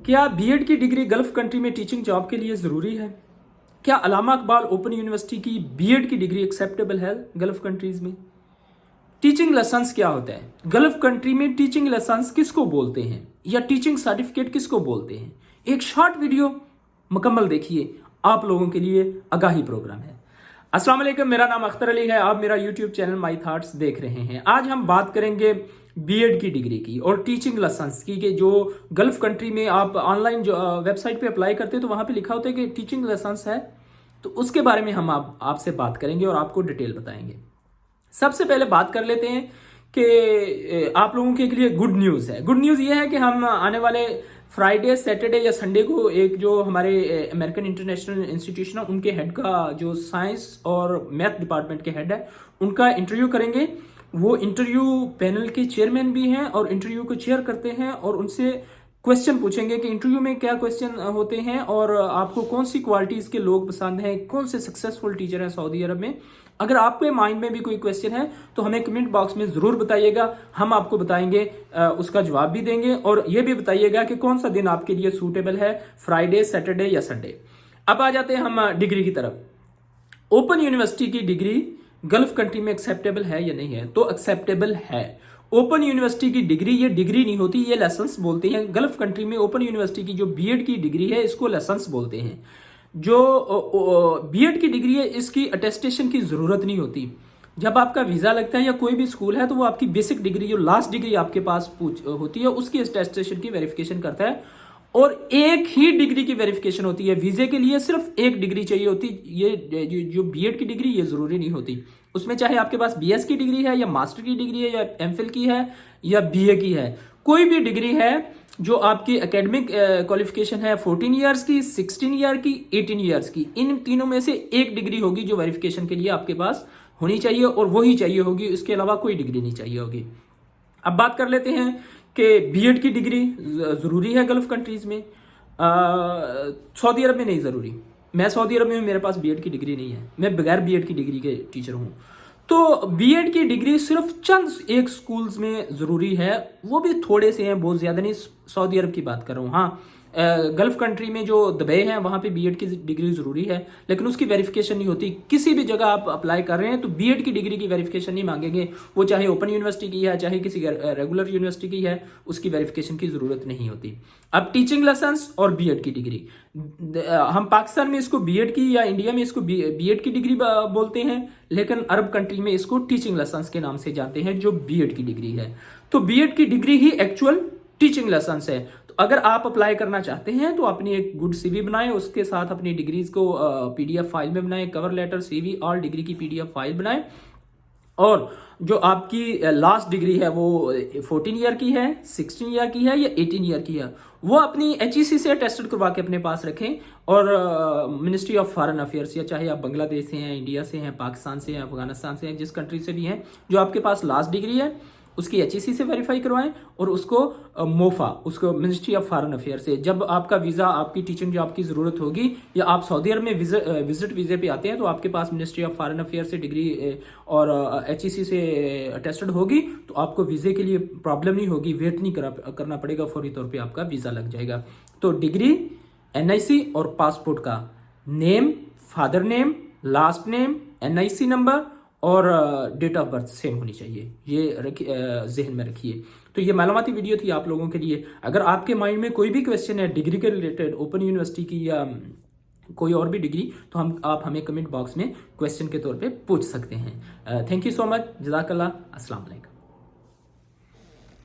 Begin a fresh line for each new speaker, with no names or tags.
क्या बीएड की degree gulf country में टीचिंग जॉब के लिए ज़रूरी है? क्या अल्लामा इकबाल ओपन यूनिवर्सिटी की बीएड की डिग्री एक्सेप्टेबल है गल्फ कंट्रीज में? टीचिंग लाइसेंस क्या होता है? गल्फ कंट्री में टीचिंग लाइसेंस किसको बोलते हैं या टीचिंग सर्टिफिकेट किसको बोलते हैं? एक शॉर्ट वीडियो मुकम्मल देखिए, आप लोगों के लिए आगाही प्रोग्राम है। अस्सलाम वालेकुम, मेरा नाम अख्तर अली है। आप मेरा यूट्यूब चैनल माई थॉट्स देख रहे हैं। आज हम बात करेंगे बीएड की डिग्री की और टीचिंग लाइसेंस की, कि जो गल्फ कंट्री में आप ऑनलाइन जो वेबसाइट पे अप्लाई करते हैं तो वहां पे लिखा होता है कि टीचिंग लाइसेंस है। तो उसके बारे में हम आपसे बात करेंगे और आपको डिटेल बताएंगे। सबसे पहले बात कर लेते हैं कि आप लोगों के लिए गुड न्यूज़ है। गुड न्यूज़ ये है कि हम आने वाले फ्राइडे, सैटरडे या संडे को एक जो हमारे अमेरिकन इंटरनेशनल इंस्टीट्यूशन है उनके हेड का, जो साइंस और मैथ डिपार्टमेंट के हेड है, उनका इंटरव्यू करेंगे। वो इंटरव्यू पैनल के चेयरमैन भी हैं और इंटरव्यू को चेयर करते हैं और उनसे क्वेश्चन पूछेंगे कि इंटरव्यू में क्या क्वेश्चन होते हैं और आपको कौन सी क्वालिटीज़ के लोग पसंद हैं, कौन से सक्सेसफुल टीचर हैं सऊदी अरब में। अगर आपके माइंड में भी कोई क्वेश्चन है तो हमें कमेंट बॉक्स में ज़रूर बताइएगा, हम आपको बताएंगे, उसका जवाब भी देंगे। और ये भी बताइएगा कि कौन सा दिन आपके लिए सूटेबल है, फ्राइडे, सैटरडे या संडे। अब आ जाते हैं हम डिग्री की तरफ। ओपन यूनिवर्सिटी की डिग्री गल्फ कंट्री में एक्सेप्टेबल है या नहीं है? तो एक्सेप्टेबल है। ओपन यूनिवर्सिटी की डिग्री, ये डिग्री नहीं होती, ये लाइसेंस बोलते हैं। गल्फ कंट्री में ओपन यूनिवर्सिटी की जो बीएड की डिग्री है इसको लाइसेंस बोलते हैं। जो बीएड की डिग्री है इसकी अटेस्टेशन की जरूरत नहीं होती। जब आपका वीजा लगता है या कोई भी स्कूल है तो वो आपकी बेसिक डिग्री, जो लास्ट डिग्री आपके पास होती है, उसकी अटेस्टेशन की वेरिफिकेशन करता है। और एक ही डिग्री की वेरिफिकेशन होती है। वीजे के लिए सिर्फ एक डिग्री चाहिए होती। ये जो बीएड की डिग्री ये जरूरी नहीं होती। उसमें चाहे आपके पास बीएस की डिग्री है या मास्टर की डिग्री है या एमफिल की है या बीए की है, कोई भी डिग्री है जो आपकी एकेडमिक क्वालिफिकेशन है 14 ईयर्स की, 16 ईयर की, 18 ईयर्स की, इन तीनों में से एक डिग्री होगी जो वेरिफिकेशन के लिए आपके पास होनी चाहिए और वही चाहिए होगी, इसके अलावा कोई डिग्री नहीं चाहिए होगी। अब बात कर लेते हैं कि बीएड की डिग्री ज़रूरी है गल्फ कंट्रीज में। सऊदी अरब में नहीं ज़रूरी। मैं सऊदी अरब में, मेरे पास बीएड की डिग्री नहीं है, मैं बगैर बीएड की डिग्री के टीचर हूँ। तो बीएड की डिग्री सिर्फ चंद एक स्कूल्स में ज़रूरी है, वो भी थोड़े से हैं, बहुत ज़्यादा नहीं। सऊदी अरब की बात कर रहा हूँ। हाँ, गल्फ कंट्री में जो दुबई है वहाँ पे बीएड की डिग्री ज़रूरी है, लेकिन उसकी वेरिफिकेशन नहीं होती। किसी भी जगह आप अप्लाई कर रहे हैं तो बीएड की डिग्री की वेरिफिकेशन नहीं मांगेंगे, वो चाहे ओपन यूनिवर्सिटी की है चाहे किसी रेगुलर यूनिवर्सिटी की है, उसकी वेरिफिकेशन की ज़रूरत नहीं होती। अब टीचिंग लाइसेंस और बीएड की डिग्री, हम पाकिस्तान में इसको बीएड की या इंडिया में इसको बीएड की डिग्री बोलते हैं, लेकिन अरब कंट्री में इसको टीचिंग लाइसेंस के नाम से जानते हैं, जो बीएड की डिग्री है। तो बीएड की डिग्री ही एक्चुअल टीचिंग लाइसेंस है। तो अगर आप अप्लाई करना चाहते हैं तो अपनी एक गुड सीवी बनाएं, उसके साथ अपनी डिग्रीज को पीडीएफ फाइल में बनाएं, cover letter, CV, all degree की पीडीएफ फाइल बनाएं। और जो आपकी लास्ट डिग्री है वो 14 ईयर की है, 16 ईयर की है या 18 ईयर की है, वो अपनी एचईसी से टेस्टेड करवा के अपने पास रखें। और मिनिस्ट्री ऑफ फॉरेन अफेयर्स, या चाहे आप बांग्लादेश से हैं, इंडिया से हैं, पाकिस्तान से हैं, अफगानिस्तान से हैं, जिस कंट्री से भी हैं, जो आपके पास लास्ट डिग्री है उसकी एचईसी से वेरीफाई करवाएं और उसको मोफा, उसको मिनिस्ट्री ऑफ फॉरेन अफेयर से, जब आपका वीज़ा, आपकी टीचिंग जॉब की ज़रूरत होगी या आप सऊदी अरब में विजिट वीज़े पे आते हैं तो आपके पास मिनिस्ट्री ऑफ फॉरेन अफेयर से डिग्री और एचईसी से अटेस्टेड होगी, तो आपको वीज़े के लिए प्रॉब्लम नहीं होगी, वेट नहीं करना पड़ेगा, फौरी तौर पर आपका वीज़ा लग जाएगा। तो डिग्री, एनआईसी और पासपोर्ट का name, father name, last name, NIC number और डेट ऑफ बर्थ सेम होनी चाहिए, ये जहन में रखिए। तो ये मालूमाती वीडियो थी आप लोगों के लिए। अगर आपके माइंड में कोई भी क्वेश्चन है डिग्री के रिलेटेड, ओपन यूनिवर्सिटी की या कोई और भी डिग्री, तो आप हमें कमेंट बॉक्स में क्वेश्चन के तौर पे पूछ सकते हैं। थैंक यू सो मच, जज़ाकल्लाह, अस्सलाम वालेकुम।